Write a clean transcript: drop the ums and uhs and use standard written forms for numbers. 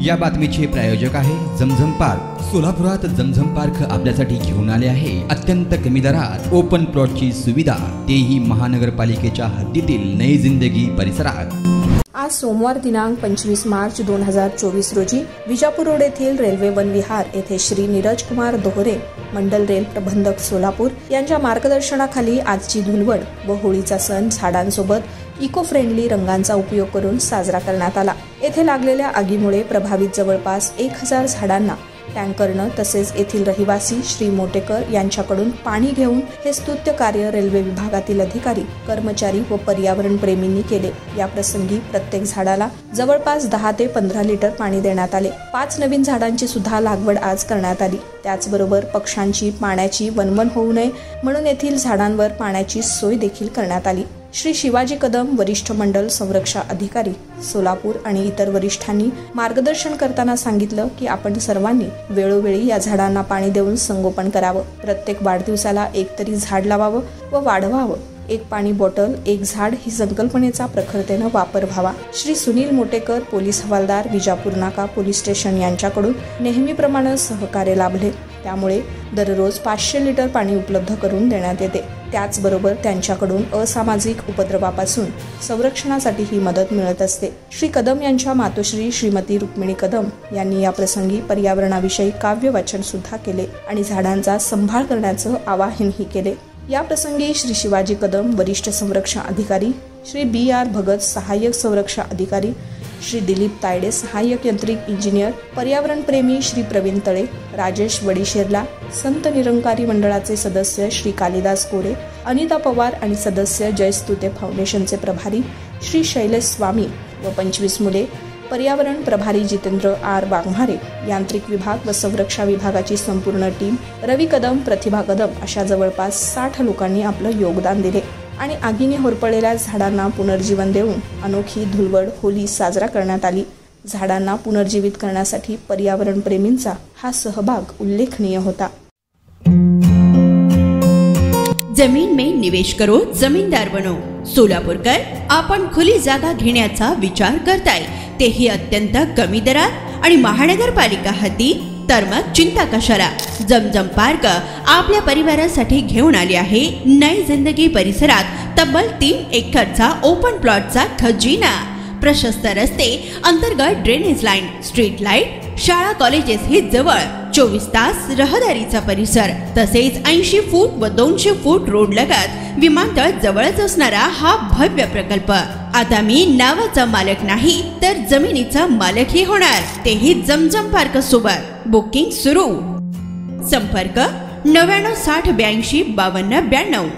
या बातमीचे प्रायोजक आहे जमझम पार्क। सोलापुरात जमझम पार्क आपल्यासाठी घेऊन आले आहे अत्यंत कमी दरात ओपन प्लॉटची सुविधा, तेही महानगरपालिकेच्या हद्दीतील नई जिंदगी परिसरात। आज सोमवार दिनांक 25 मार्च 2024 रोजी विजापूर रोड येथील रेल्वे वन विहार येथे श्री नीरज कुमार दोहरे मंडल रेल प्रबंधक सोलापूर यांच्या मार्गदर्शनाखाली आजची धुलवड व होळीचा सण झाडांसोबत इको फ्रेंडली रंगांचा उपयोग करून साजरा करण्यात आला। येथे लागलेल्या आगीमुळे प्रभावित जवळपास 1000 झाडांना टँकरनं तसेच येथील रहिवासी श्री मोटेकर यांच्याकडून पाणी घेऊन हे स्तुत्य कार्य रेल्वे विभागातील अधिकारी, कर्मचारी व पर्यावरण प्रेमींनी केले। या प्रसंगी प्रत्येक झाडाला जवळपास 10 ते 15 लिटर पाणी देण्यात आले। 5 नवीन झाडांची सुद्धा लागवड आज करण्यात आली। त्याचबरोबर पक्ष्यांची पाण्याची वणवण होऊ नये म्हणून येथील झाडांवर पाण्याची सोय देखील करण्यात आली। श्री शिवाजी कदम वरिष्ठ मंडल संरक्षण अधिकारी सोलापूर आणि इतर वरिष्ठांनी मार्गदर्शन करताना सांगितलं की आपण सर्वांनी वेळोवेळी या झाडांना पाणी देऊन संगोपन करावं। प्रत्येक वाढदिवसाला एक तरी झाड लावावं व वाढवावं। एक पाणी बॉटल एक झाड ही संकल्पनेचा प्रखरतेने वापर व्हावा। श्री सुनील मोटेकर पोलीस हवालदार विजापूर नाका पोलीस स्टेशन यांच्याकडून नेहमीप्रमाणे सहकार्य लाभले, त्यामुळे दररोज 500 लिटर पाणी उपलब्ध करून देण्यात येते। त्याचबरोबर त्यांच्याकडून असामाजिक उपद्रवापासून संरक्षणासाठी ही मदत मिळत असते। श्री कदम यांच्या मातोश्री श्रीमती रुक्मिणी कदम यांनी या प्रसंगी पर्यावरणाविषयी काव्य वाचन सुद्धा केले आणि झाडांचा संभाळ करण्याचं आवाहनही केले। या प्रसंगी श्री शिवाजी कदम वरिष्ठ संरक्षण अधिकारी, श्री BR भगत सहाय्यक संरक्षण अधिकारी, श्री दिलीप तायडे सहाय्यक यांत्रिक इंजिनियर, पर्यावरण प्रेमी श्री प्रवीण तळे, राजेश वडीशेरला, संत निरंकारी मंडळाचे सदस्य श्री कालिदास कोरे, अनिता पवार आणि सदस्य जयस्तुते फाउंडेशनचे प्रभारी श्री शैलेश स्वामी व 25 मुले, पर्यावरण प्रभारी जितेंद्र R वाघमारे, यांत्रिक विभाग व संरक्षण विभागाची संपूर्ण टीम, रवी कदम, प्रतिभा कदम अशा जवळपास 60 लोकांनी आपलं योगदान दिले आणि आगीने होरपळलेल्या झाडांना पुनर्जीवन देऊन अनोखी धुलवड होली साजरा करण्यात आली। झाडांना पुनर्जीवित करण्यासाठी पर्यावरण प्रेमींचा हा सहभाग उल्लेखनीय होता। जमीन में निवेश करो, जमीनदार बनो। सोलापूरकर आपण खुली जागा घेण्याचा विचार करताय, तेही अत्यंत कमी दरात आणि महानगरपालिका हद्दीत, तर मग चिंता कशाला। जमझम पार्क आपल्या परिवारासाठी घेऊन आले आहे नई जिंदगी परिसरात तब्बल 3 एकरचा ओपन प्लॉटचा खजिना। प्रशस्त रस्ते, अंतर्गत ड्रेनेज लाईन, स्ट्रीट लाईट, शाळा कॉलेजेस हे जवळ, 24 तास रहदारीचा परिसर, तसेच 80 फूट व 200 फूट रोड लगत विमानतळ जवळच असणारा हा भव्य प्रकल्प। आता मी नावाचा मालक नाही तर जमिनीचा मालकही होणार, तेही जमझम पार्क सोबत। बुकिंग सुरू। संपर्क 99 60 82 52 92।